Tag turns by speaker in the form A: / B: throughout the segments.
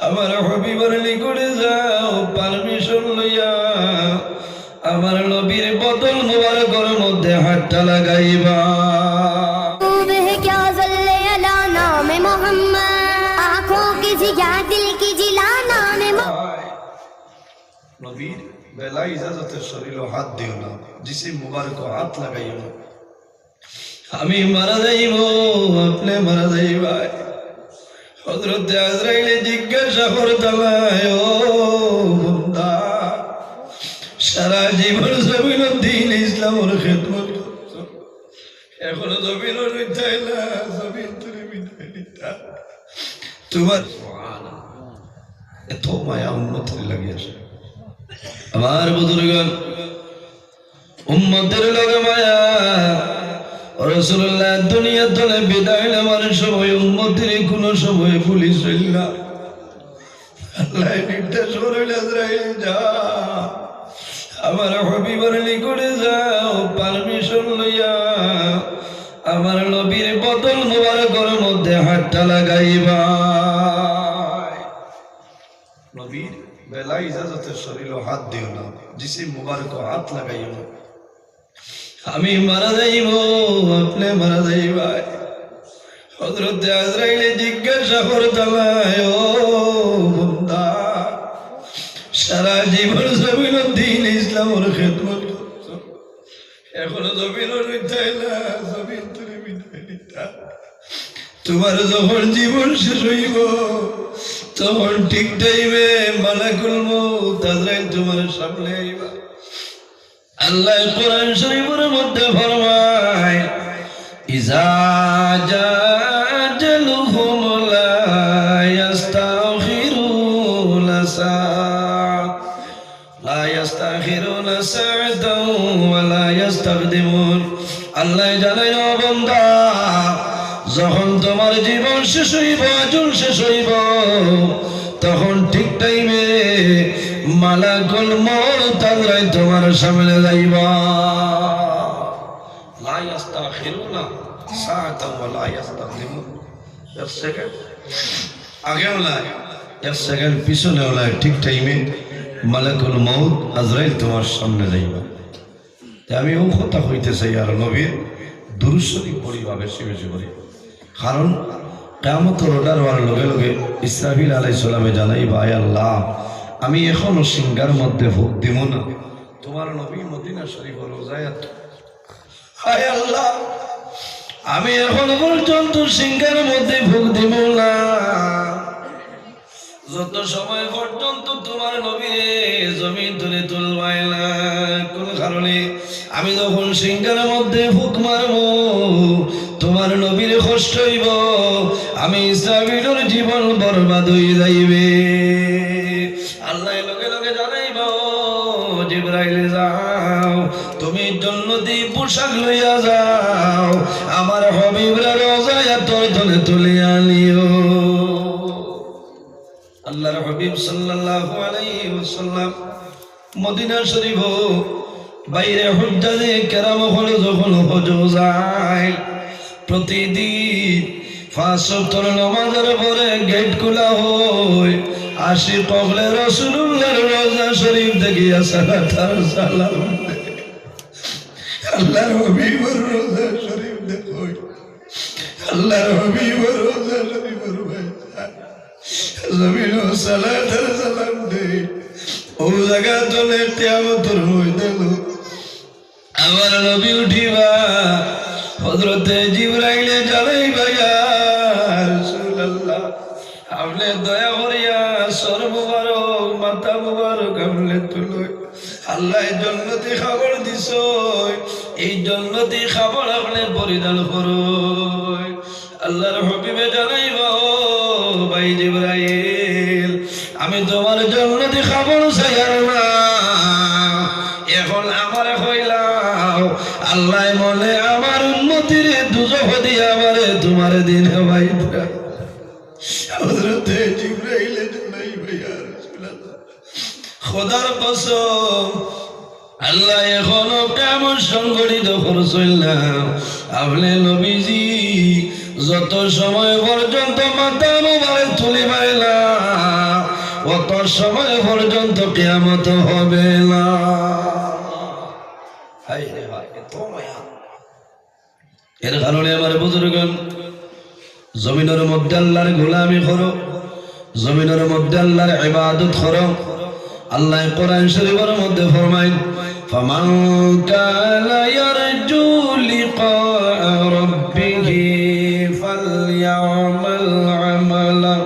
A: আমার হবিবর নিকটে যাও, পারমিশন লইয়া আমার নবীর বদল মুবারকের মধ্যে হাতটা লাগাইবা। নবীর বেলা ইজাজতের শরীরে হাত দিও না, জিসিম মুবারক হাত লাগাইও না। আমি মারা যাইব, আপনি মারা যাইবা। হযরত আজরাইল জিজ্ঞাসা করতালায়, ও বান্দা, সারা জীবন জমিন দ্বীন ইসলামের খেদমত করছো, এখনো জমিন উঠাইলা, জমিন তুমি বিদায় দিতা। তোমার এত মায়া উম্মতের লাগিয়েছে। আমার বুজুর্গণ, উম্মতের লগে মায়া। রাসূলুল্লাহ দুনিয়া তলে বিদায় নেওয়ার সময় উম্মতের কোনো সময় পুলিশ হইল না। আল্লাহ নির্দেশ করলেন, আজরাইল যা, আমার হাবিবের নিকটে যাও, পারমিশন লইয়া আমার নবীর বদল মুবারকের মধ্যে হাতটা লাগাইবা। নবীর বেলা ইজাজতের শরীরে হাত দিও না, জিসিম মুবারক হাত লাগাইও না। আমি মারা যাইব, আপনি মারা যাইবা। হযরত আজরাইল জিজ্ঞাসা করতালায়, ও বান্দা, সারা জীবন জমিন দ্বীন ইসলামের খেদমত করছো, এখনো জমিন উঠাইলা, জমিন তুমি বিদায় দিতা। তোমার যখন জীবন শেষ হইব, তখন ঠিক টাইমে মালাকুল মউত আজরাইল তোমার সামনে আইবা। আল্লাহ কোরআন শরীফের মধ্যে ফরমায়, ইজা জাআজালুহুম লা ইস্তাখিরুনা সাআতান ওয়া লা ইস্তাকদিমুন। আল্লাহ জানায়, ও বান্দা, যখন তোমার জীবন শেষ হইব, আজল শেষ হইব, তখন ঠিক টাইমে মালাকুল মউত আজরাইল তোমার সামনে যাইবা। লা ইস্তাখিরুনা সাআতান ওয়া লা ইস্তাকদিমুন। এক সেকেন্ড আগেও নাই, এক সেকেন্ড পিছনেও নাই, ঠিক টাইমে মালাকুল মউত আজরাইল তোমার সামনে যাইবা। আমি ও কথা হইতে চাই, আর নবীর দুরূদ শরীফ পড়িবা বেশি বেশি করে। কারণ কিয়ামতের অর্ডার হওয়ার লগে লগে ইসরাফিল আলাইহিস সালামে জানাইবা, আয় আল্লাহ, আমি এখনো সিংহার মধ্যে ভোগ দিব না, তোমার নবী মদিনা শরীফ রোজায়। হায় আল্লাহ, আমি এখনো পর্যন্ত সিংহার মধ্যে ভোগ দিব না, যত সময় পর্যন্ত তোমার নবীরে জমিন তুলে তুলবাই না। কোন কারণে? আমি যখন সিংহার মধ্যে ফুক মারব, তোমার নবীর কষ্ট হইব, আমি ইসরাফিলের জীবন বরবাদ হয়ে যাইবে। আল্লাহ লগে লগে জানাইব, জিবরাইল যাও, তুমি জান্নাতি পোশাক লইয়া যাও, আমার হাবিবরা রোজায় তোর ধনে তুলে আনিও। আল্লাহর হাবিব সাল্লাল্লাহু আলাইহি ওয়াসাল্লাম মদিনা শরীফ বাইরে হুজ্জাজে কেরাম হলে যখন হজ যায়, প্রতিদিন 5 ওয়াক্ত নামাজের পরে গেট খোলা হয়, আশিক কবলে রাসূলুল্লাহর রওজা শরীফ দেখিয়া সালাত আর সালাম দেয়। আল্লাহর হাবিবের রওজা শরীফ দেখো, আল্লাহর হাবিবের রওজা শরীফের জমিন সালাত আর সালাম দেয়। ও জায়গা চলে কিয়ামতের ময়দান, আমার নবী উঠিবা, হযরতে জিবরাইল জানাইবা, ইয়া রাসূলুল্লাহ, আপনি দয়া করিয়া সর মুবারক, মাথা মুবারক আপনি তুলুন। আল্লাহ জান্নাতি খাবার দিছ, এই জান্নাতি খাবার আপনি পরিধান করুন। আল্লাহর হাবিবে জানাইবা, ও ভাই জিবরাইল, আমি তোমার জান্নাতি খাবার চাই না, এখন আমার হইলাও। আল্লাহ বলে, আমার উম্মতির দুজখ দিয়ে আমারে তোমার দিনে ভাইরা। হযরতে জিবরাইল জানাইবা, ইয়া রাসূলুল্লাহ, খোদার কসম, আল্লাহ এখনো কেমন সংগঠিত করছেন না, আপনি নবীজি যত সময় পর্যন্ত মাথা মুবারক তুলিবে না অত সময় পর্যন্ত কিয়ামত হবে না। হায় রে ভাই, এত মায়া। এর কারণে আমার বুজুর্গগণ, জমিনের মধ্যে আল্লাহর গোলামি করো, জমিনের মধ্যে আল্লাহর ইবাদত করো। আল্লাহ কোরআন শরীফের মধ্যে ফরমায়, ফামান কানা ইয়ারজু লিকা রাব্বিহি ফালইয়ামাল আমালান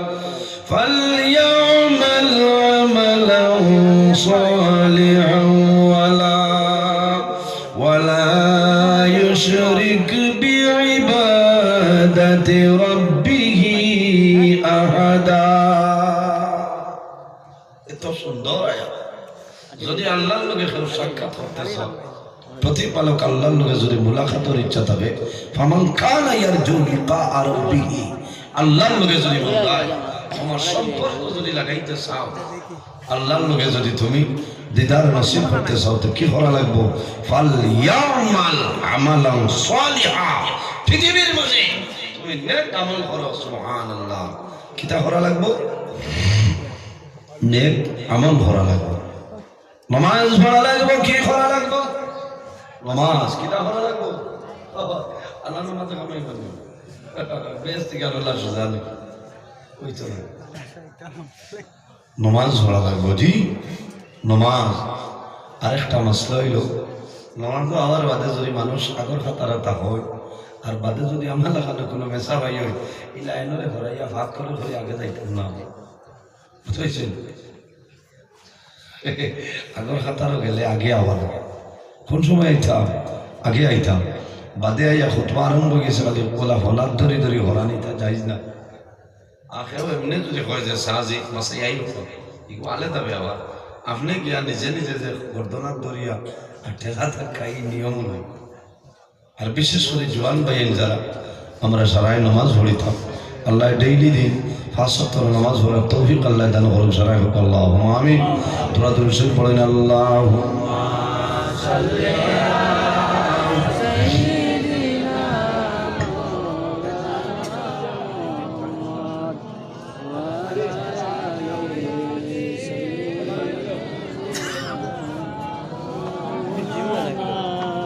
A: সালিহান ওয়ালা ইউশরিক বিইবাদাতি রাব্বিহি আহাদা। এত সুন্দর আয়াত। যদি আল্লাহর লগে কেউ সাক্ষাৎ করতে চাও, প্রতিপালক আল্লাহর লগে যদি মুলাকাতের ইচ্ছা থাকে, ফামান কানা ইয়ারজু লিকা রাব্বিহি, আল্লাহর লগে যদি বলায় তোমার সম্পর্ক যদি লাগাইতে চাও, আল্লাহর লগে যদি তুমি দিদার নসিব করতে চাও, তো কি করা লাগবে? ফালইয়ামাল আমালান সালিহা, পৃথিবীর মাঝে তুমি নেক আমল করো। সুবহানাল্লাহ। কিটা করা লাগবে? নেক আমল করা লাগবে। নামাজ পড়া লাগবে। কি করা লাগবে? নামাজ। কিটা করা লাগবে? আল্লাহ নামাজে কামাই করবে, বেশ থেকে আল্লাহ সুজানে ওই তো নমাজ পড়া লাগবে। জি, নমাজ। আরেকটা মাসলা হইল, নমাজ তো আমার বাদে যদি মানুষ আগর খাতারাতা হয়, আর বাদে যদি আমার লাগানো কোনো মেসা ভাই হয়, এই লাইনরে ঘরাইয়া ভাত করে ধরে আগে যাইতাম না। বুঝতেছেন? আগর খাতারও গেলে আগে আবার কোন সময় আইতাম? আগে আইতাম। বাদে আইয়া খুতবা আরম্ভ গেছে, বাদে বলা হলার ধরে ধরে হরা নিতে যাইজ না। আখেও এমনি যদি হয় যে সাজি মাসে আই এগুলো আলাদা আবার আপনি গিয়া নিজে নিজে যে গর্দনার দরিয়া আর ঠেলা থাকা এই নিয়ম নয়। আর বিশেষ করে জোয়ান ভাইয়েন যারা আমরা সারাই নামাজ পড়িতাম, আল্লাহ ডেইলি দিন 5 ওয়াক্ত নামাজ পড়ার তৌফিক আল্লাহ দান করুন। সারাই হোক আল্লাহ আমিন। তোরা দুরূদ শরীফ পড়েন। আল্লাহুম্মা সাল্লি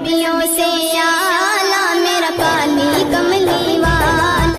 B: दिलों से